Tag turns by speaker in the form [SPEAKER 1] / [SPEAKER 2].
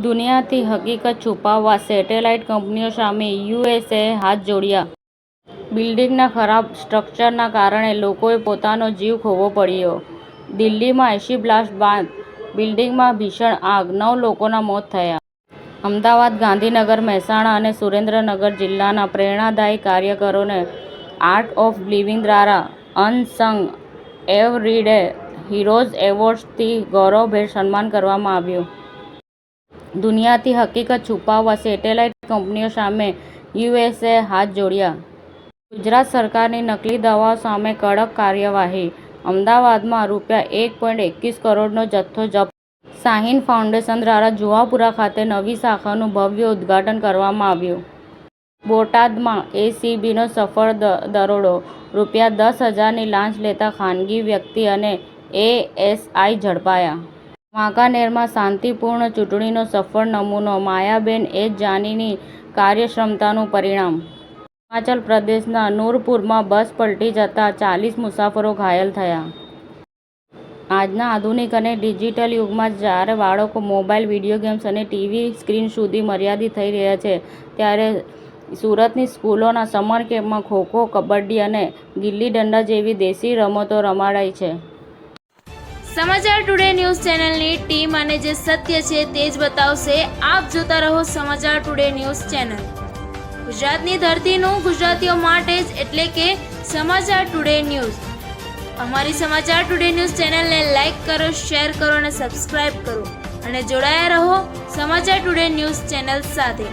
[SPEAKER 1] દુનિયાથી હકીકત છુપાવવા સેટેલાઇટ કંપનીઓ સામે યુએસએ હાથ જોડ્યા. બિલ્ડિંગના ખરાબ સ્ટ્રક્ચરના કારણે લોકોએ પોતાનો જીવ ખોવો પડ્યો. દિલ્હીમાં એસી બ્લાસ્ટ બાદ બિલ્ડિંગમાં ભીષણ આગ, 9 લોકોના મોત થયા. અમદાવાદ, ગાંધીનગર, મહેસાણા અને સુરેન્દ્રનગર જિલ્લાના પ્રેરણાદાયી કાર્યકરોને આર્ટ ઓફ લિવિંગ દ્વારા અનસંગ એવરીડે હીરોઝ એવોર્ડ્સથી ગૌરવભેર સન્માન કરવામાં આવ્યું. દુનિયાથી હકીકત છુપાવવા સેટેલાઇટ કંપનીઓ સામે યુએસએ હાથ જોડ્યા. ગુજરાત સરકારની નકલી દવાઓ સામે કડક કાર્યવાહી. અમદાવાદમાં રૂ.1.21 કરોડનો જથ્થો જપ્ત. શાહીન ફાઉન્ડેશન દ્વારા જુહાપુરા ખાતે નવી શાખાનું ભવ્ય ઉદ્ઘાટન કરવામાં આવ્યું. બોટાદમાં એસીબીનો સફળ દરોડો. રૂ.10,000ની લાંચ લેતા ખાનગી વ્યક્તિ અને એએસઆઈ ઝડપાયા. વાંકાનેરમાં શાંતિપૂર્ણ ચૂંટણીનો સફળ નમૂનો. માયાબેન એ જ જાનીની કાર્યક્ષમતાનું પરિણામ. હિમાચલ પ્રદેશના નૂરપુરમાં બસ પલટી જતાં 40 મુસાફરો ઘાયલ થયા. આજના આધુનિક અને ડિજિટલ યુગમાં જ્યારે બાળકો મોબાઈલ, વિડીયો ગેમ્સ અને ટીવી સ્ક્રીન સુધી મર્યાદિત થઈ રહ્યા છે, ત્યારે સુરતની સ્કૂલોના સમર કેમ્પમાં ખો-ખો, કબડ્ડી અને ગિલ્લી દંડા જેવી દેશી રમતો રમાડાઈ છે.
[SPEAKER 2] સમાચાર ટુડે ન્યૂઝ ચેનલની ટીમ અને જે સત્ય છે તે જ બતાવશે. આપ જોતા રહો સમાચાર ટુડે ન્યૂઝ ચેનલ. ગુજરાતની ધરતીનું ગુજરાતીઓ માટે જ, એટલે કે સમાચાર ટુડે ન્યૂઝ. અમારી સમાચાર ટુડે ન્યૂઝ ચેનલને લાઈક કરો, શેર કરો અને સબસ્ક્રાઇબ કરો અને જોડાયા રહો સમાચાર ટુડે ન્યૂઝ ચેનલ સાથે.